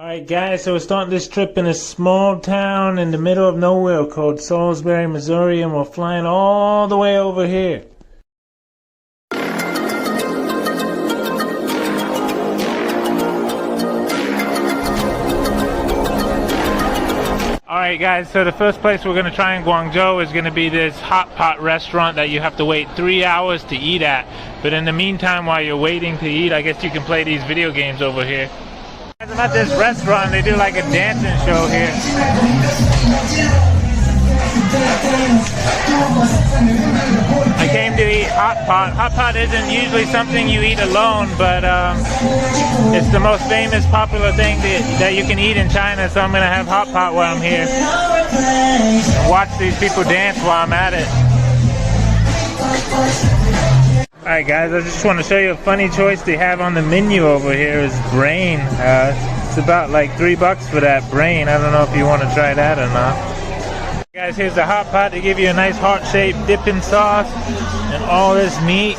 Alright guys, so we're starting this trip in a small town in the middle of nowhere called Salisbury, Missouri, and we're flying all the way over here. Alright guys, so the first place we're going to try in Guangzhou is going to be this hot pot restaurant that you have to wait 3 hours to eat at. But in the meantime, while you're waiting to eat, I guess you can play these video games over here. I'm at this restaurant, they do like a dancing show here. I came to eat hot pot. Hot pot isn't usually something you eat alone, but it's the most famous, popular thing that you can eat in China, so I'm going to have hot pot while I'm here. And watch these people dance while I'm at it. Alright guys, I just want to show you a funny choice they have on the menu over here is brain. It's about like $3 for that brain. I don't know if you want to try that or not. Guys, here's the hot pot. They give you a nice heart-shaped dipping sauce and all this meat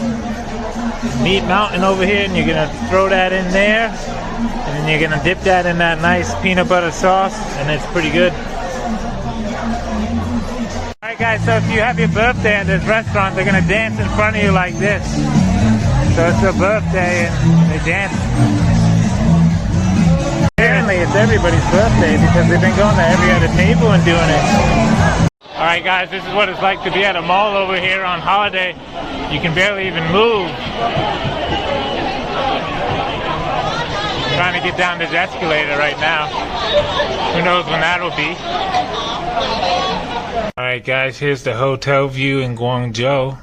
mountain over here, and you're going to throw that in there, and then you're going to dip that in that nice peanut butter sauce, and it's pretty good. Alright guys, so if you have your birthday at this restaurant, they're going to dance in front of you like this. So it's their birthday and they dance. Apparently it's everybody's birthday because they've been going to every other table and doing it. Alright guys, this is what it's like to be at a mall over here on holiday. You can barely even move. I'm trying to get down this escalator right now. Who knows when that'll be. Alright guys, here's the hotel view in Guangzhou.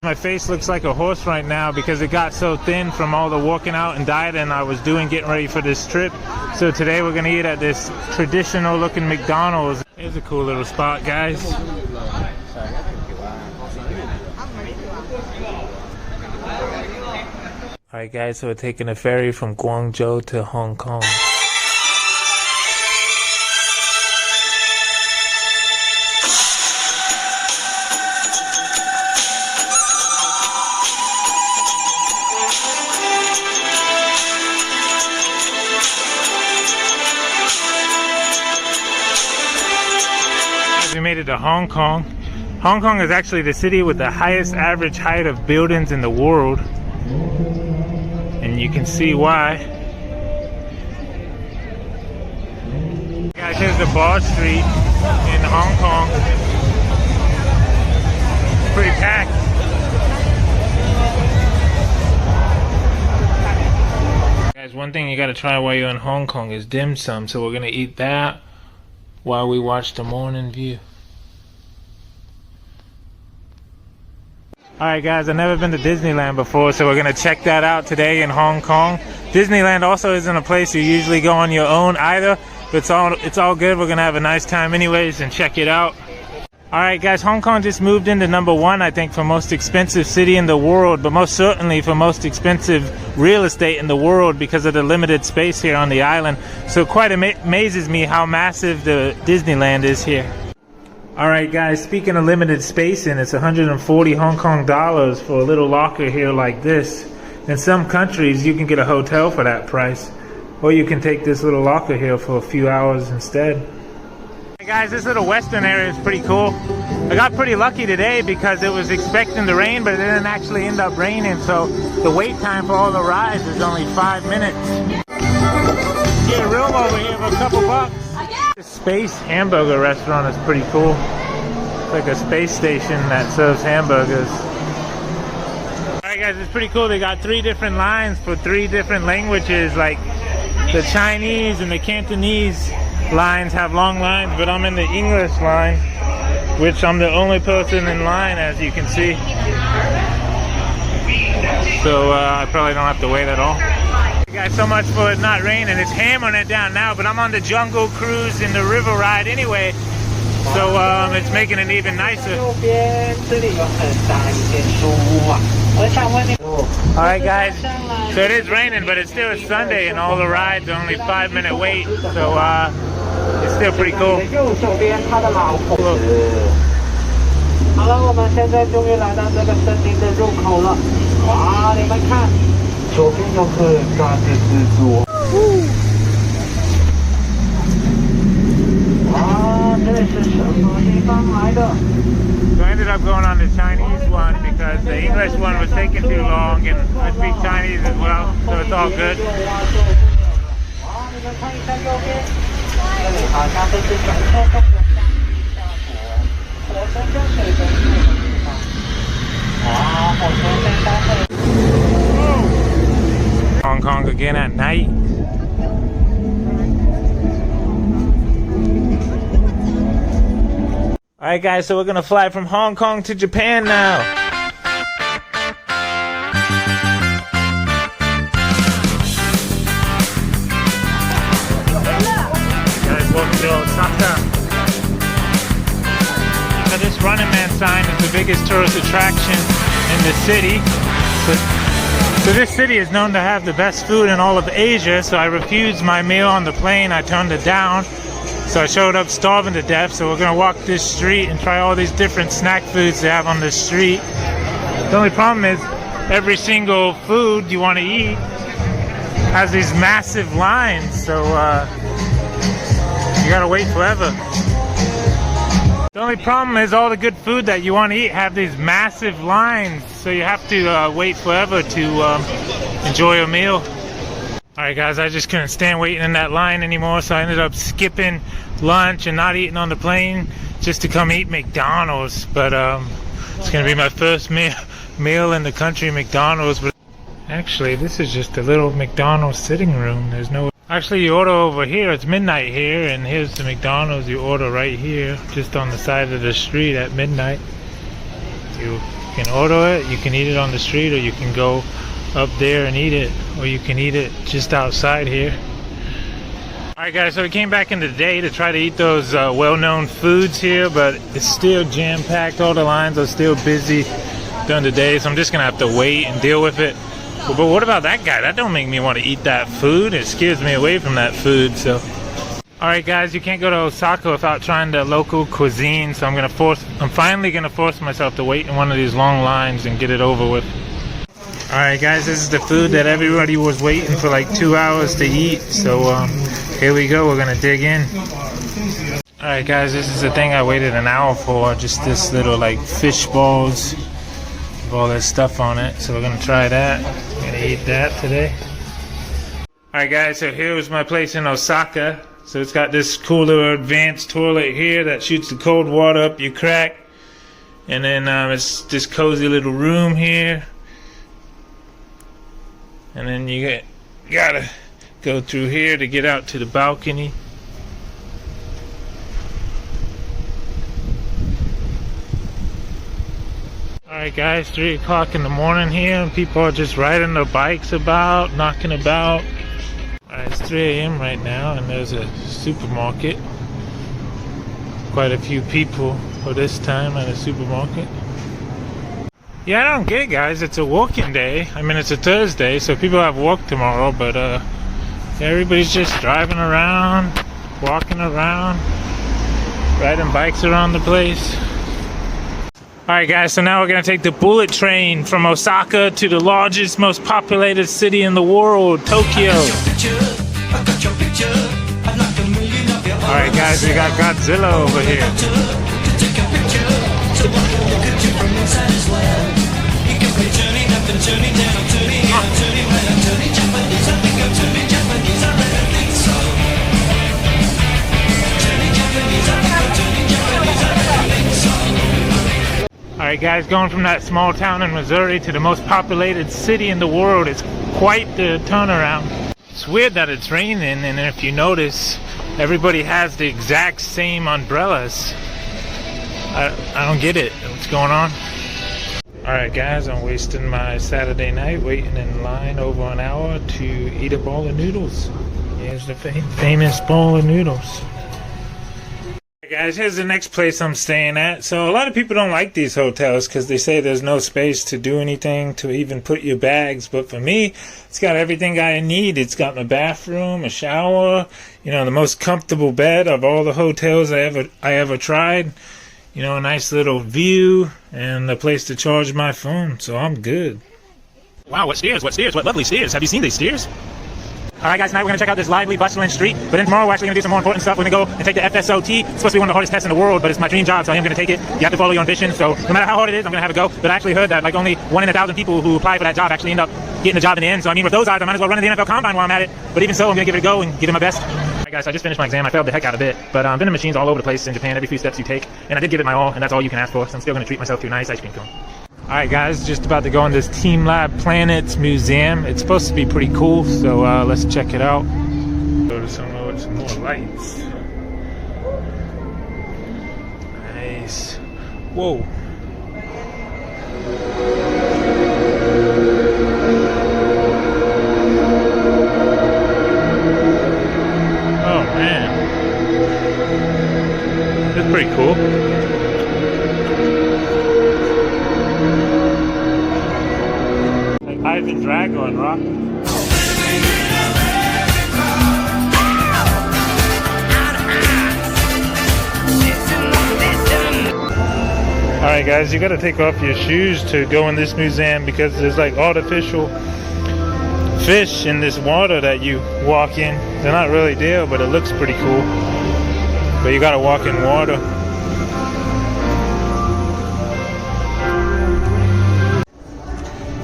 My face looks like a horse right now because it got so thin from all the working out and dieting I was doing getting ready for this trip. So today we're going to eat at this traditional looking McDonald's. Here's a cool little spot, guys. Alright guys, so we're taking a ferry from Guangzhou to Hong Kong. We made it to Hong Kong. Hong Kong is actually the city with the highest average height of buildings in the world. And you can see why. Guys, here's the Bar Street in Hong Kong. It's pretty packed. Guys, one thing you gotta try while you're in Hong Kong is dim sum. So we're gonna eat that while we watch the morning view. Alright guys, I've never been to Disneyland before, so we're going to check that out today in Hong Kong. Disneyland also isn't a place you usually go on your own either, but it's all good. We're going to have a nice time anyways and check it out. Alright guys, Hong Kong just moved into #1 I think for most expensive city in the world, but most certainly for most expensive real estate in the world because of the limited space here on the island. So it quite amazes me how massive the Disneyland is here. Alright guys, speaking of limited spacing, it's 140 Hong Kong dollars for a little locker here like this. In some countries you can get a hotel for that price, or you can take this little locker here for a few hours instead. Hey guys, this little western area is pretty cool. I got pretty lucky today because it was expecting to rain, but it didn't actually end up raining, so the wait time for all the rides is only 5 minutes. Get a room over here for a couple bucks. This Space hamburger restaurant is pretty cool. It's like a space station that serves hamburgers. Alright guys, it's pretty cool. They got 3 different lines for 3 different languages. Like the Chinese and the Cantonese lines have long lines, but I'm in the English line, which I'm the only person in line, as you can see. So I probably don't have to wait at all. Guys, so much for it not raining. It's hammering it down now, but I'm on the jungle cruise in the river ride anyway, so it's making it even nicer. Alright guys, so it is raining, but it's still a Sunday and all the rides are only 5-minute wait, so it's still pretty cool. 左边游客大致是左。啊，这是什么地方来的？ So I ended up going on the Chinese one because the English one was taking too long, and I speak Chinese as well, so it's all good. 好，你们看一下右边，这里好像都是转车动的橡皮下火，火车跟水的这个地方。哇，火车先到这里。Hong Kong again at night. Alright guys, so we're gonna fly from Hong Kong to Japan now. Guys, welcome to Osaka. Now this Running Man sign is the biggest tourist attraction in the city. So this city is known to have the best food in all of Asia, so I refused my meal on the plane. I turned it down. So I showed up starving to death, so we're gonna walk this street and try all these different snack foods they have on this street. The only problem is every single food you want to eat has these massive lines, so you gotta wait forever. The only problem is all the good food that you want to eat have these massive lines, so you have to wait forever to enjoy your meal. Alright guys, I just couldn't stand waiting in that line anymore, so I ended up skipping lunch and not eating on the plane just to come eat McDonald's. But it's gonna be my first meal in the country, McDonald's. But actually, this is just a little McDonald's sitting room. There's no... Actually, you order over here. It's midnight here, and here's the McDonald's. You order right here, just on the side of the street at midnight. You can order it, you can eat it on the street, or you can go up there and eat it, or you can eat it just outside here. Alright guys, so we came back in the day to try to eat those well-known foods here, but it's still jam-packed. All the lines are still busy during the day, so I'm just gonna have to wait and deal with it. But what about that guy? That don't make me want to eat that food. It scares me away from that food. So alright guys, you can't go to Osaka without trying the local cuisine, so I'm finally gonna force myself to wait in one of these long lines and get it over with. Alright guys, this is the food that everybody was waiting for like 2 hours to eat, so here we go, we're gonna dig in. Alright guys, this is the thing I waited an hour for, just this little like fish balls with all this stuff on it, so we're gonna try that. We're gonna eat that today. Alright guys, so here's my place in Osaka. So it's got this cool little advanced toilet here that shoots the cold water up your crack, and then it's this cozy little room here. And then you gotta go through here to get out to the balcony. Alright guys, 3 o'clock in the morning here, and people are just riding their bikes about, knocking about. Alright, it's 3 a.m. right now, and there's a supermarket. Quite a few people for this time at a supermarket. Yeah, I don't get it, guys. It's a working day. I mean, it's a Thursday, so people have work tomorrow, but everybody's just driving around, walking around, riding bikes around the place. Alright guys, so now we're going to take the bullet train from Osaka to the largest, most populated city in the world, Tokyo. Alright guys, we got Godzilla over here. Alright guys, going from that small town in Missouri to the most populated city in the world is quite the turnaround. It's weird that it's raining, and if you notice, everybody has the exact same umbrellas. I don't get it. What's going on? Alright guys, I'm wasting my Saturday night waiting in line over an hour to eat a bowl of noodles. Here's the famous bowl of noodles. Guys, here's the next place I'm staying at. So a lot of people don't like these hotels because they say there's no space to do anything, to even put your bags. But for me, it's got everything I need. It's got my bathroom, a shower, you know, the most comfortable bed of all the hotels I ever tried. You know, a nice little view and a place to charge my phone. So I'm good. Wow, what steers, what steers, what lovely steers. Have you seen these steers? Alright guys, tonight we're going to check out this lively, bustling street, but then tomorrow we're actually going to do some more important stuff. We're going to go and take the FSOT. It's supposed to be one of the hardest tests in the world, but it's my dream job, so I am going to take it. You have to follow your ambition, so no matter how hard it is, I'm going to have a go. But I actually heard that like only 1 in 1,000 people who apply for that job actually end up getting the job in the end. So I mean, with those odds, I might as well run in the NFL Combine while I'm at it. But even so, I'm going to give it a go and give it my best. Alright guys, so I just finished my exam. I failed the heck out of it, but vending machines all over the place in Japan, every few steps you take. And I did give it my all, and that's all you can ask for, so I'm still going to treat myself to a nice ice cream cone. Alright guys, just about to go in this Team Lab Planets Museum. It's supposed to be pretty cool, so let's check it out. Go to some more lights. Nice. Whoa. Oh man. That's pretty cool. Like Ivan Drago and Rock. Alright guys, you gotta take off your shoes to go in this museum because there's like artificial fish in this water that you walk in. They're not really there, but it looks pretty cool. But you gotta walk in water.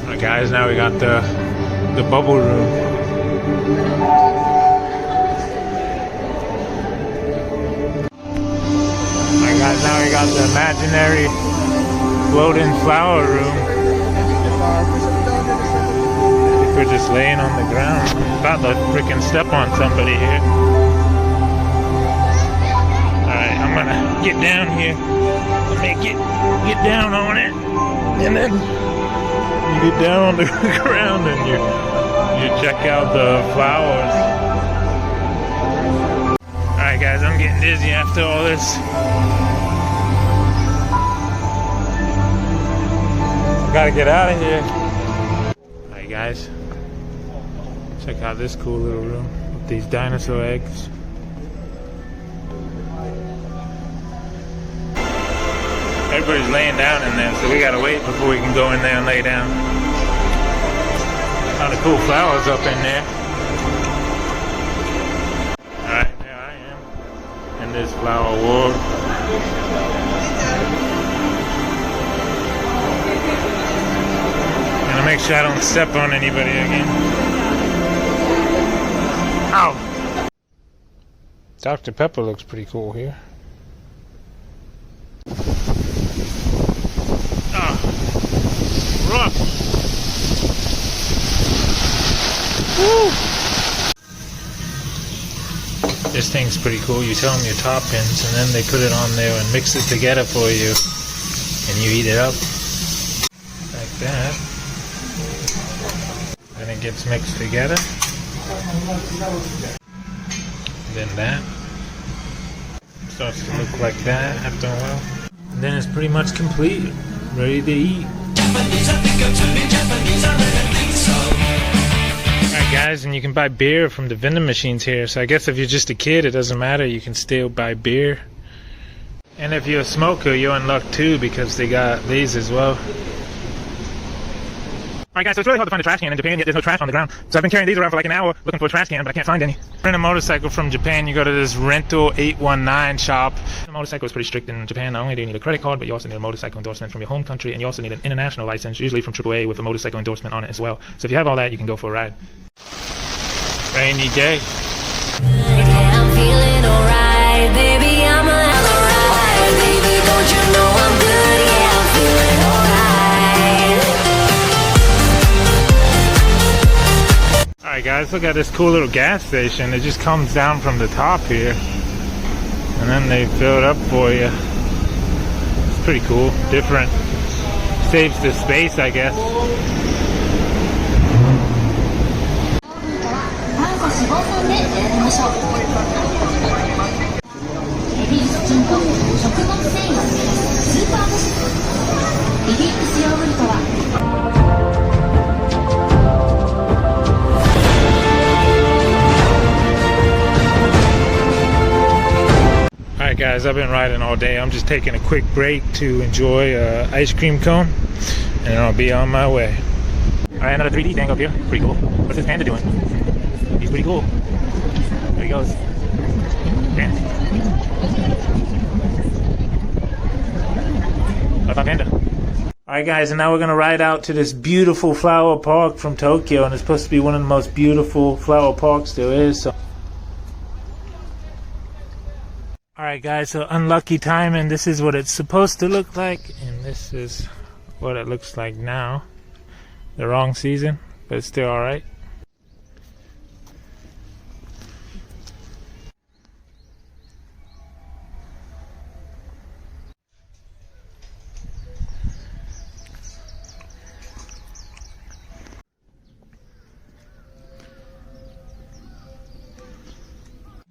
Alright guys, now we got the bubble room. Guys, now we got the imaginary floating flower room. If we're just laying on the ground, I'm about to freaking step on somebody here. Alright, I'm gonna get down here and make it get down on it, and then you get down on the ground and you check out the flowers. Alright guys, I'm getting dizzy after all this. Gotta get out of here. Alright guys, check out this cool little room with these dinosaur eggs. Everybody's laying down in there, so we gotta wait before we can go in there and lay down. A lot of cool flowers up in there. Alright, there I am in this flower ward. Make sure I don't step on anybody again. Ow! Dr. Pepper looks pretty cool here. Ah, rough. Woo! This thing's pretty cool. You tell them your toppings, and then they put it on there and mix it together for you, and you eat it up like that. Then it gets mixed together. Then that starts to look like that after a while. And then it's pretty much complete, ready to eat. Alright guys, and you can buy beer from the vending machines here. So I guess if you're just a kid, it doesn't matter. You can still buy beer. And if you're a smoker, you're in luck too because they got these as well. Alright guys, so it's really hard to find a trash can in Japan, yet there's no trash on the ground. So I've been carrying these around for like an hour looking for a trash can, but I can't find any. Rent a motorcycle from Japan, you go to this rental 819 shop. The motorcycle is pretty strict in Japan. Not only do you need a credit card, but you also need a motorcycle endorsement from your home country, and you also need an international license, usually from AAA with a motorcycle endorsement on it as well. So if you have all that, you can go for a ride. Rainy day. I'm feeling alright, baby, I'm a alright. Baby, don't you know I'm good? Yeah, I'm feeling alright. Alright guys, look at this cool little gas station. It just comes down from the top here, and then they fill it up for you. It's pretty cool, different. Saves the space, I guess. Alright guys, I've been riding all day. I'm just taking a quick break to enjoy ice cream cone, and I'll be on my way. Alright, another 3D thing up here. Pretty cool. What's this panda doing? He's pretty cool. There he goes. Damn. Bye-bye, panda. Alright guys, and now we're going to ride out to this beautiful flower park from Tokyo, and it's supposed to be one of the most beautiful flower parks there is. So. Alright guys, so unlucky timing. This is what it's supposed to look like, and this is what it looks like now. The wrong season, but it's still alright.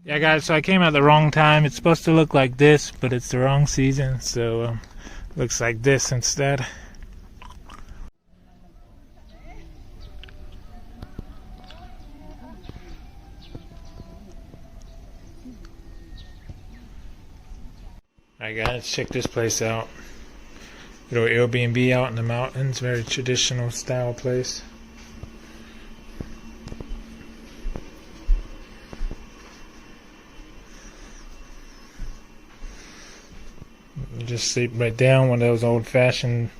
Yeah guys, so I came at the wrong time. It's supposed to look like this, but it's the wrong season, so looks like this instead. Alright guys, check this place out. Little Airbnb out in the mountains, very traditional style place. You just sleep right down one of those old-fashioned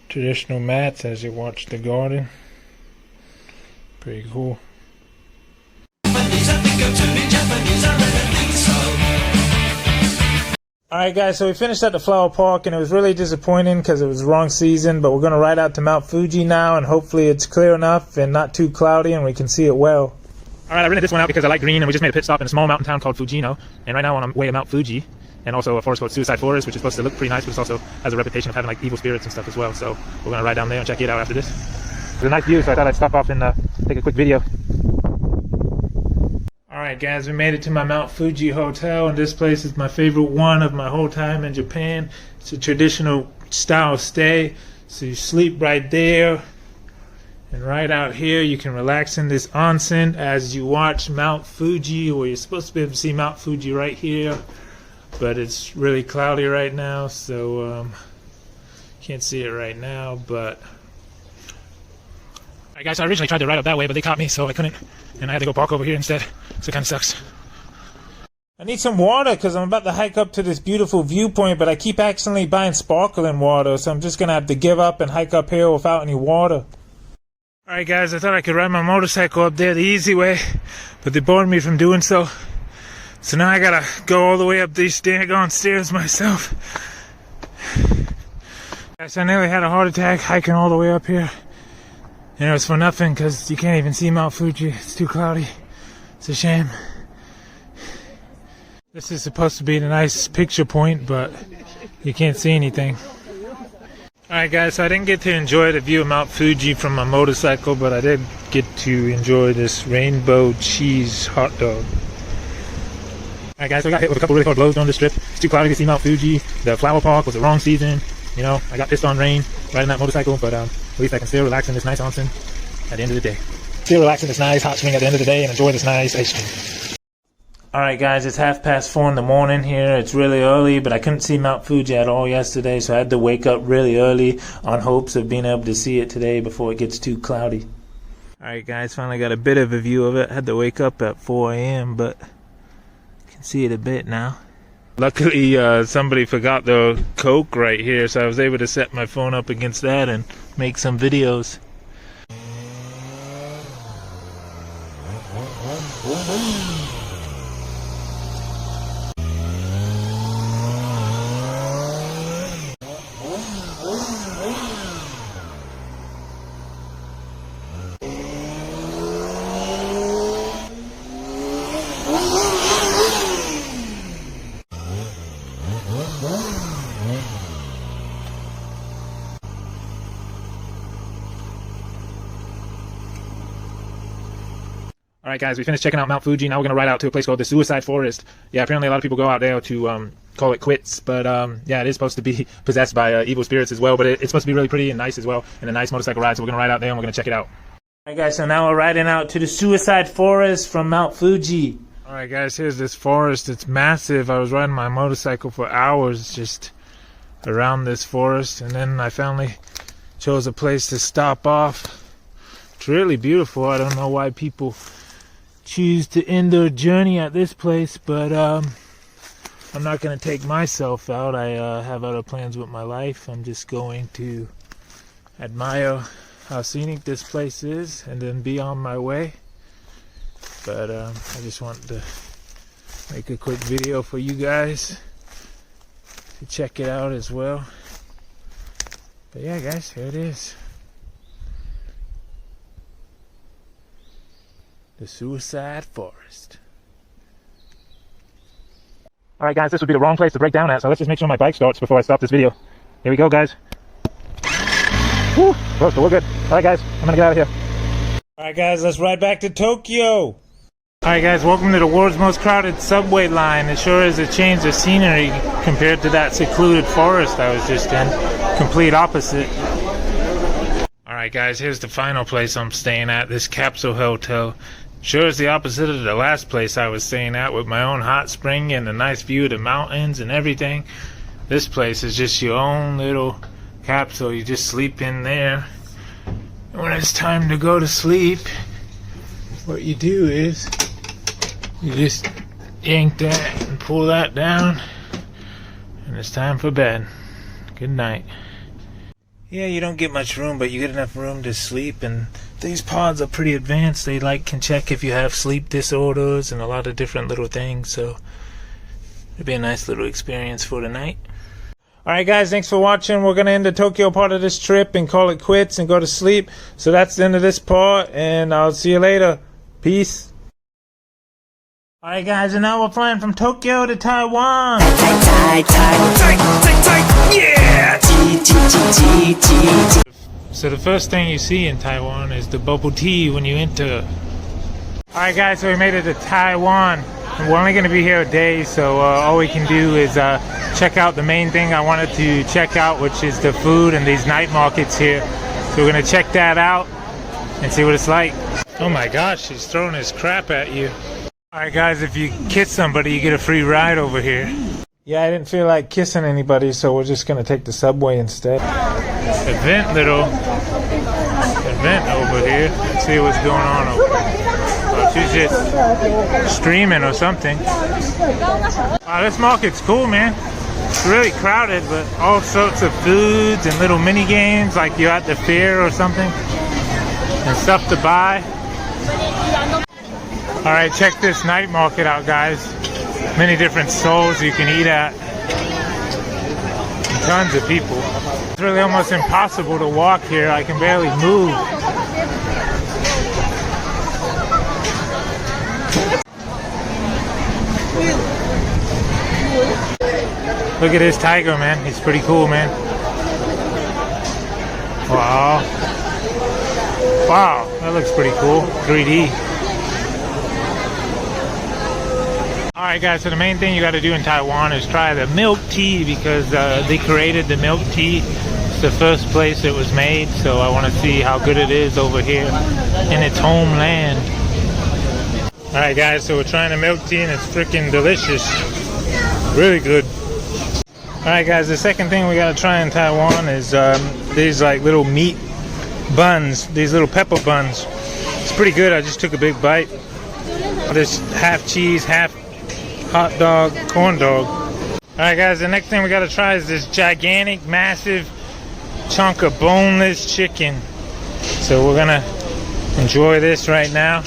traditional mats as you watch the garden. Pretty cool. Alright guys, so we finished at the flower park and it was really disappointing because it was the wrong season, but we're going to ride out to Mount Fuji now and hopefully it's clear enough and not too cloudy and we can see it well. Alright, I rented this one out because I like green and we just made a pit stop in a small mountain town called Fujino, and right now I'm on my way to Mount Fuji, and also a forest called Suicide Forest, which is supposed to look pretty nice, but it also has a reputation of having like evil spirits and stuff as well, so we're going to ride down there and check it out after this. It's a nice view, so I thought I'd stop off and take a quick video. Alright guys, we made it to my Mount Fuji hotel, and this place is my favorite one of my whole time in Japan. It's a traditional style stay, so you sleep right there, and right out here you can relax in this onsen as you watch Mount Fuji, where you're supposed to be able to see Mount Fuji right here, but it's really cloudy right now, so can't see it right now, but alright guys, so I originally tried to ride up that way, but they caught me, so I couldn't, and I had to go park over here instead, so it kind of sucks. I need some water because I'm about to hike up to this beautiful viewpoint, but I keep accidentally buying sparkling water, so I'm just going to have to give up and hike up here without any water. Alright guys, I thought I could ride my motorcycle up there the easy way, but they barred me from doing so. So now I gotta go all the way up these daggone stairs myself. Guys, I nearly had a heart attack hiking all the way up here. And it was for nothing because you can't even see Mount Fuji. It's too cloudy. It's a shame. This is supposed to be the nice picture point, but you can't see anything. Alright guys, so I didn't get to enjoy the view of Mount Fuji from my motorcycle, but I did get to enjoy this rainbow cheese hot dog. Alright guys, so I got hit with a couple really hard blows on this trip. It's too cloudy to see Mount Fuji. The flower park was the wrong season. You know, I got pissed on rain riding that motorcycle, but at least I can still relax in this nice onsen at the end of the day. Still relax in this nice hot spring at the end of the day and enjoy this nice ice cream. Alright guys, it's 4:30 in the morning here. It's really early, but I couldn't see Mount Fuji at all yesterday, so I had to wake up really early on hopes of being able to see it today before it gets too cloudy. Alright guys, finally got a bit of a view of it. I had to wake up at 4 a.m., but I can see it a bit now. Luckily, somebody forgot the Coke right here, so I was able to set my phone up against that and make some videos. Alright guys, we finished checking out Mount Fuji. Now we're going to ride out to a place called the Suicide Forest. Yeah, apparently a lot of people go out there to call it quits, but yeah, it is supposed to be possessed by evil spirits as well, but it's supposed to be really pretty and nice as well, and a nice motorcycle ride, so we're going to ride out there and we're going to check it out. Alright guys, so now we're riding out to the Suicide Forest from Mount Fuji. Alright guys, here's this forest. It's massive. I was riding my motorcycle for hours just around this forest, and then I finally chose a place to stop off. It's really beautiful. I don't know why people choose to end their journey at this place, but I'm not going to take myself out. I have other plans with my life. I'm just going to admire how scenic this place is and then be on my way. But I just wanted to make a quick video for you guys to check it out as well. But yeah, guys, here it is. The Suicide Forest. Alright guys, this would be the wrong place to break down at, so let's just make sure my bike starts before I stop this video. Here we go, guys. Woo! Close, but we're good. Alright guys, I'm gonna get out of here. Alright guys, let's ride back to Tokyo. Alright guys, welcome to the world's most crowded subway line. It sure is a change of scenery compared to that secluded forest I was just in. Complete opposite. Alright guys, here's the final place I'm staying at, this Capsule Hotel. Sure is the opposite of the last place I was staying at with my own hot spring and a nice view of the mountains and everything. This place is just your own little capsule. You just sleep in there. And when it's time to go to sleep, what you do is you just yank that and pull that down, and it's time for bed. Good night. Yeah, you don't get much room, but you get enough room to sleep, and these pods are pretty advanced. They can check if you have sleep disorders and a lot of different little things, so it'll be a nice little experience for tonight. Alright guys, thanks for watching. We're going to end the Tokyo part of this trip and call it quits and go to sleep. So that's the end of this part, and I'll see you later. Peace. Alright guys, and now we're flying from Tokyo to Taiwan. Yeah! So the first thing you see in Taiwan is the bubble tea when you enter. Alright guys, so we made it to Taiwan. And we're only going to be here a day, so all we can do is check out the main thing I wanted to check out, which is the food and these night markets here. So we're going to check that out and see what it's like. Oh my gosh, he's throwing his crap at you. Alright guys, if you kiss somebody, you get a free ride over here. Yeah, I didn't feel like kissing anybody, so we're just going to take the subway instead. Little event over here. Let's see what's going on over here. Oh, she's just streaming or something. Wow, this market's cool, man. It's really crowded, but all sorts of foods and little mini games like you're at the fair or something. And stuff to buy. Alright, check this night market out, guys. Many different stalls you can eat at. And tons of people. It's really almost impossible to walk here. I can barely move. Look at this tiger, man. He's pretty cool, man. Wow. Wow, that looks pretty cool. 3D. Alright guys, so the main thing you got to do in Taiwan is try the milk tea, because they created the milk tea. It's the first place it was made, so I want to see how good it is over here in its homeland. Alright guys, so we're trying the milk tea and it's freaking delicious. Really good. Alright guys, the second thing we got to try in Taiwan is these like little meat buns, these little pepper buns. It's pretty good. I just took a big bite. This half cheese, half hot dog, corn dog. Alright guys, the next thing we gotta try is this gigantic, massive chunk of boneless chicken. So we're gonna enjoy this right now.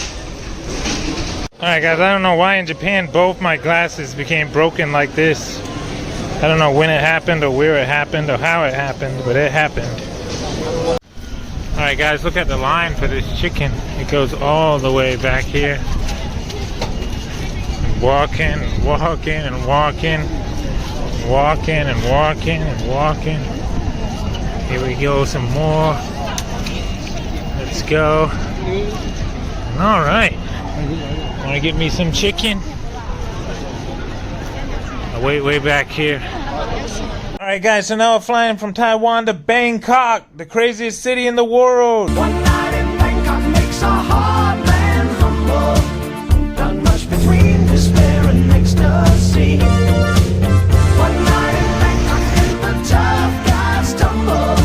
Alright guys, I don't know why in Japan both my glasses became broken like this. I don't know when it happened or where it happened or how it happened, but it happened. Alright guys, look at the line for this chicken. It goes all the way back here. Walking and walking and walking, walking and walking and walking. Here we go, some more. Let's go. All right. Want to get me some chicken? I'll wait way back here. All right, guys. So now we're flying from Taiwan to Bangkok, the craziest city in the world. One night in Bangkok makes our heartland humble. Not much between despair and ecstasy. One night in Bangkok and the tough guys tumble.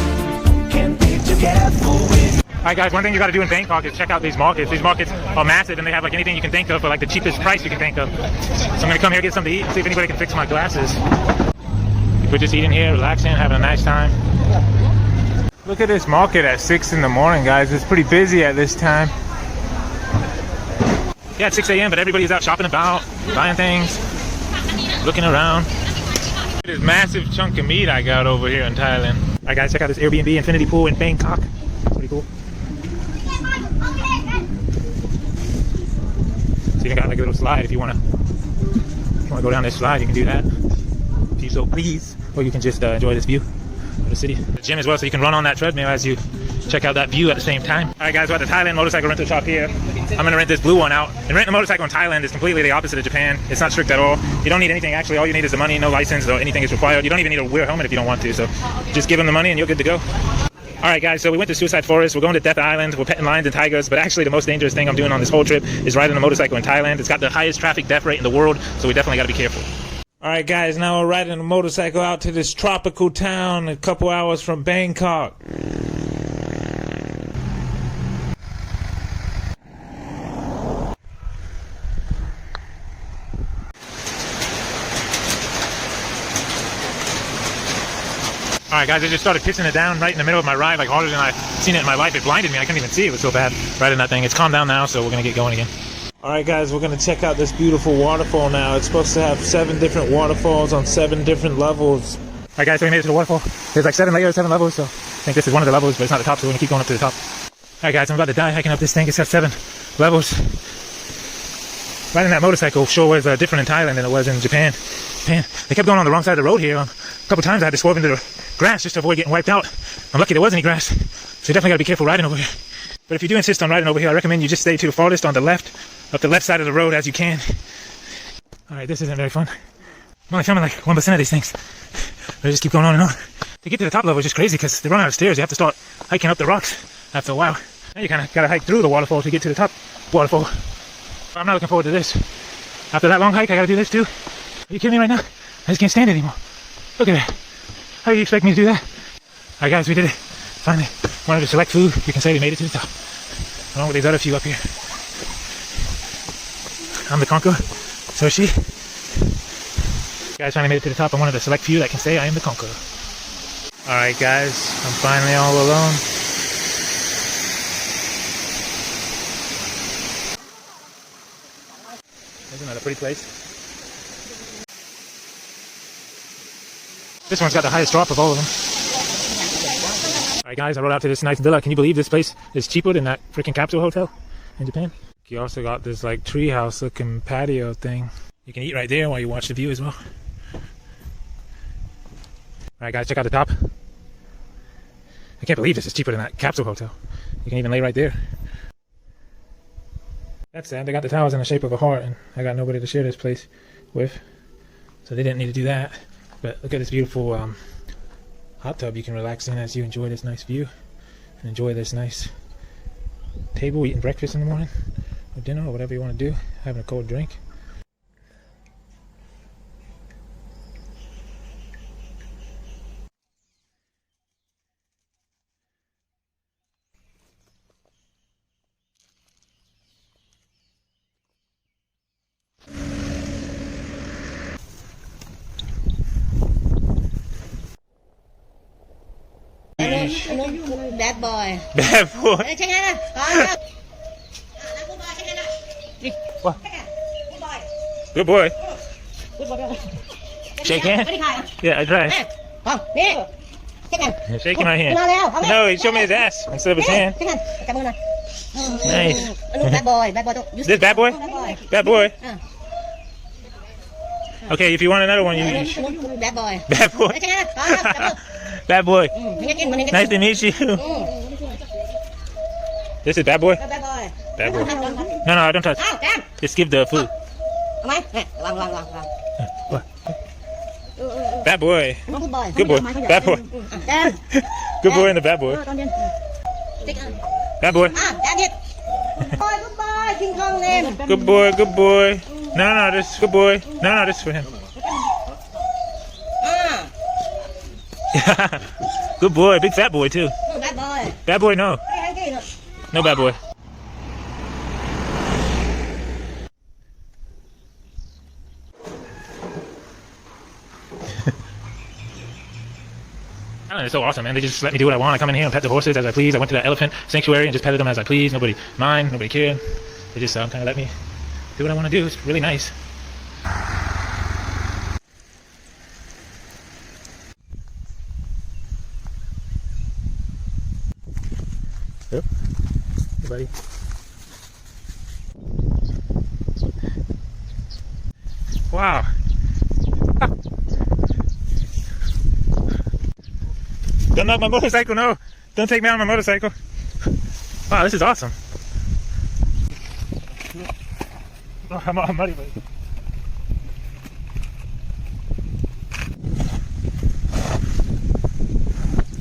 Can't be together with. All Alright guys, one thing you gotta do in Bangkok is check out these markets. These markets are massive and they have like anything you can think of for like the cheapest price you can think of. So I'm gonna come here, get something to eat, see if anybody can fix my glasses. We're just eating here, relaxing, having a nice time. Look at this market at 6 in the morning, guys. It's pretty busy at this time. Yeah, it's 6 a.m., but everybody's out shopping about, buying things, looking around. This massive chunk of meat I got over here in Thailand. Alright guys, check out this Airbnb infinity pool in Bangkok. Pretty cool. So you got like a little slide if you wanna go down this slide, you can do that. If you so please. Or you can just enjoy this view of the city. The gym as well, so you can run on that treadmill as you check out that view at the same time. Alright guys, we're at the Thailand motorcycle rental shop here. I'm gonna rent this blue one out. And renting a motorcycle in Thailand is completely the opposite of Japan. It's not strict at all. You don't need anything actually. All you need is the money, no license or anything is required. You don't even need to wear a helmet if you don't want to. So just give them the money and you're good to go. Alright guys, so we went to Suicide Forest, we're going to Death Island, we're petting lions and tigers, but actually the most dangerous thing I'm doing on this whole trip is riding a motorcycle in Thailand. It's got the highest traffic death rate in the world, so we definitely gotta be careful. Alright guys, now we're riding a motorcycle out to this tropical town a couple hours from Bangkok. Alright guys, I just started pissing it down right in the middle of my ride, like harder than I've seen it in my life. It blinded me, I couldn't even see, it was so bad riding that thing. It's calmed down now, so we're gonna get going again. Alright guys, we're gonna check out this beautiful waterfall now. It's supposed to have 7 different waterfalls on 7 different levels. Alright guys, so we made it to the waterfall. There's like 7 layers, 7 levels, so I think this is one of the levels, but it's not the top, so we're gonna keep going up to the top. Alright guys, I'm about to die hiking up this thing. It's got 7 levels. Riding that motorcycle sure was different in Thailand than it was in Japan. They kept going on the wrong side of the road here. A couple times I had to swerve into the grass just to avoid getting wiped out. I'm lucky there wasn't any grass, so you definitely gotta be careful riding over here. But if you do insist on riding over here, I recommend you just stay to the farthest on the left, up the left side of the road as you can. Alright, this isn't very fun. I'm only filming like 1% of these things. But I just keep going on and on. To get to the top level is just crazy because they run out of stairs. You have to start hiking up the rocks after a while. Now you kind of gotta hike through the waterfall to get to the top waterfall. I'm not looking forward to this. After that long hike, I gotta do this too. Are you kidding me right now? I just can't stand it anymore. Look at that. How do you expect me to do that? Alright guys, we did it. Finally, wanted to select food. You can say we made it to the top. Along with these other few up here. I'm the conqueror. So is she. Guys finally made it to the top. I'm one of the select few that can say I am the conqueror. Alright guys, I'm finally all alone. Isn't that a pretty place? This one's got the highest drop of all of them. Alright guys, I rode out to this nice villa. Can you believe this place is cheaper than that freaking Capsule hotel in Japan? You also got this like treehouse looking patio thing. You can eat right there while you watch the view as well. Alright guys, check out the top. I can't believe this is cheaper than that Capsule hotel. You can even lay right there. That's sad, they got the towers in the shape of a heart and I got nobody to share this place with. So they didn't need to do that. But look at this beautiful hot tub you can relax in as you enjoy this nice view and enjoy this nice table, eating breakfast in the morning or dinner or whatever you want to do, having a cold drink. Bad boy. Bad boy. Check it out. What? Good boy. Shake hand? Yeah, I tried. He's shaking my hand. No, he showed me his ass instead of his hand. Nice. Bad boy. Bad boy. This bad boy? Bad boy. Okay, if you want another one, you. Bad boy. Bad boy. Bad boy. Nice to meet you. This is bad boy? Bad boy. Bad boy. No, don't touch. Just give the food. What? Bad boy. Good boy. Bad boy. Good boy and the bad boy. Bad boy. Good boy, good boy. No, this is good boy. No, this is for him. Good boy, big fat boy too. Bad boy. Bad boy, no. No bad boy. Thailand is so awesome, man. They just let me do what I want. I come in here and pet the horses as I please. I went to the elephant sanctuary and just petted them as I please. Nobody mind, nobody cared. They just kind of let me do what I want to do. It's really nice. Yep. Hey, buddy. Wow. Don't knock my motorcycle, no. Don't take me on my motorcycle. Wow, this is awesome. Oh, I'm muddy, buddy.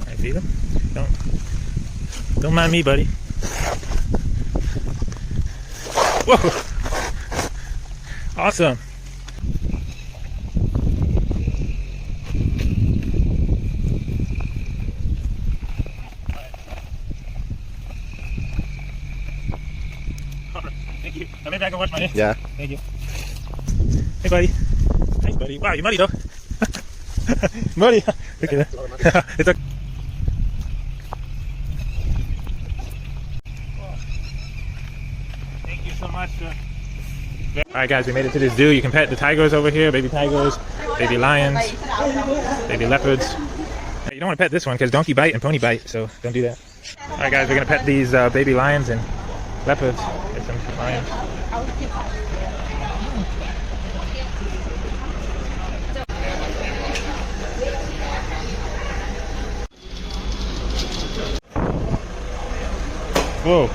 I feed him. Don't mind me, buddy. Whoa! Awesome. Thank you. I'll be back and wash my hands. Yeah. Thank you. Hey, buddy. Nice, buddy. Wow, you're muddy, though. Muddy. Look at that. It's okay. Thank you so much. Alright, guys, we made it to this zoo. You can pet the tigers over here, baby tigers, baby lions, baby leopards. Hey, you don't want to pet this one because donkey bite and pony bite, so don't do that. Alright, guys, we're going to pet these baby lions and leopards. Get some lions. Whoa.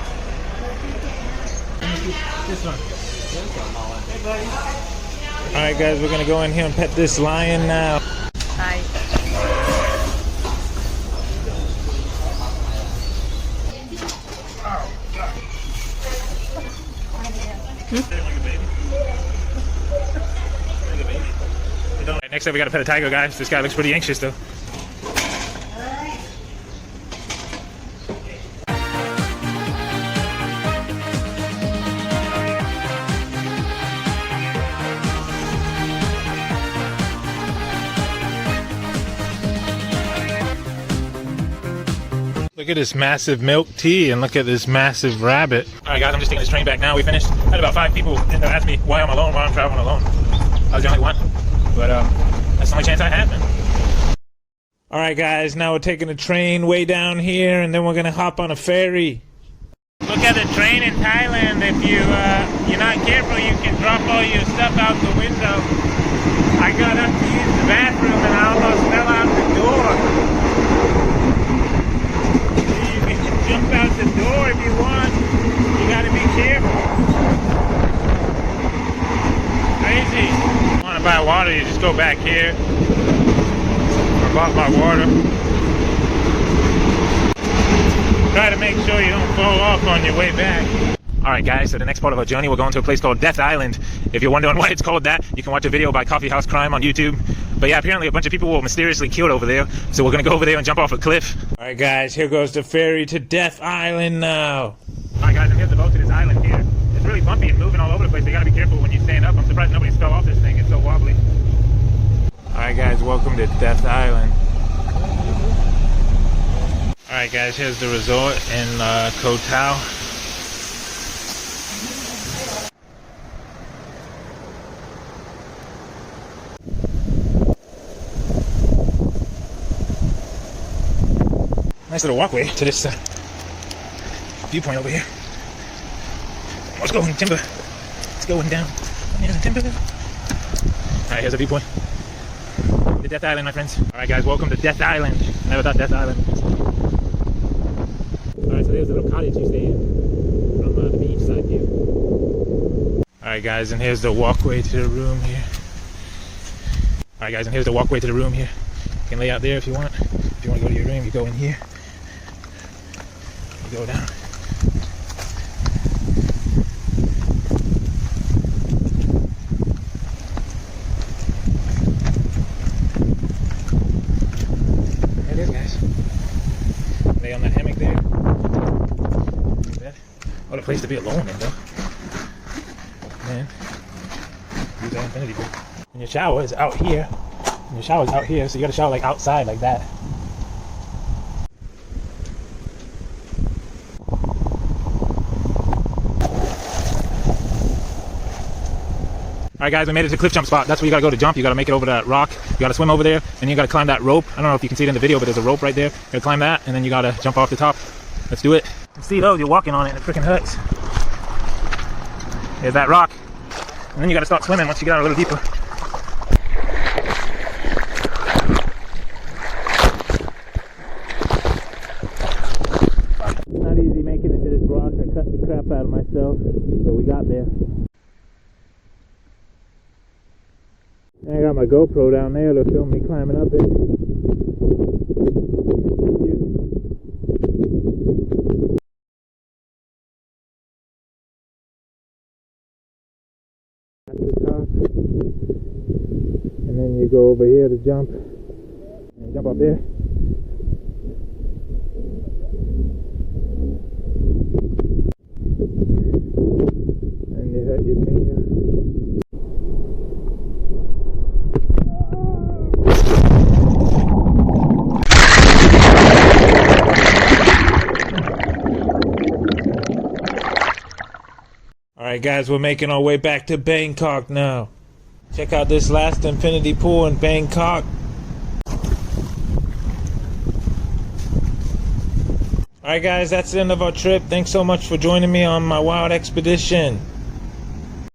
This one. Alright, guys, we're gonna go in here and pet this lion now. Hi. Alright, next up we gotta pet a tiger, guys. This guy looks pretty anxious though. Look at this massive milk tea and look at this massive rabbit. Alright, guys, I'm just taking this train back now. We finished. I had about 5 people ask me why I'm alone, why I'm traveling alone. I was the only one. But that's the only chance I had, man. Alright, guys, now we're taking a train way down here and then we're gonna hop on a ferry. Look at the train in Thailand. If you're not careful, you can drop all your stuff out the window. I got up to use the bathroom and I almost fell out the door. Jump out the door if you want. You gotta be careful. Crazy. If you wanna buy water, you just go back here. I bought my water. Try to make sure you don't fall off on your way back. Alright, guys, so the next part of our journey, we're going to a place called Death Island. If you're wondering why it's called that, you can watch a video by Coffee House Crime on YouTube. But yeah, apparently a bunch of people were mysteriously killed over there, so we're gonna go over there and jump off a cliff. Alright, guys, here goes the ferry to Death Island now. Alright, guys, and here's the boat to this island here. It's really bumpy and moving all over the place, so you gotta be careful when you stand up. I'm surprised nobody's fell off this thing, it's so wobbly. Alright, guys, welcome to Death Island. Alright, guys, here's the resort in Koh Tao. Nice little walkway to this viewpoint over here. Let's go in timber. It's going down. Here's the timber. Alright, here's a viewpoint. The Death Island, my friends. Alright, guys, welcome to Death Island. Never thought Death Island. Alright, so there's a little cottage you stay in from the beach side view. Alright, guys, and here's the walkway to the room here. Alright, guys, and here's the walkway to the room here. You can lay out there if you want. If you want to go to your room, you go in here. You go down. There it is, guys. Lay on that hammock there. Bed. place to be alone in, though. Man, use that infinity pool. And your shower is out here. And your shower's out here, so you gotta shower like outside like that. Alright guys, we made it to the cliff jump spot. That's where you gotta go to jump. You gotta make it over that rock. You gotta swim over there, and you gotta climb that rope. I don't know if you can see it in the video, but there's a rope right there. You gotta climb that, and then you gotta jump off the top. Let's do it. You see those, you're walking on it, and it freaking hurts. There's that rock. And then you gotta start swimming once you get out a little deeper. Not easy making it to this rock. I cut the crap out of myself, so we got there. I got my GoPro down there to film me climbing up it. At the top. And then you go over here to jump. And jump up there. And you hurt your finger. Alright guys, we're making our way back to Bangkok now. Check out this last infinity pool in Bangkok. Alright guys, that's the end of our trip. Thanks so much for joining me on my wild expedition.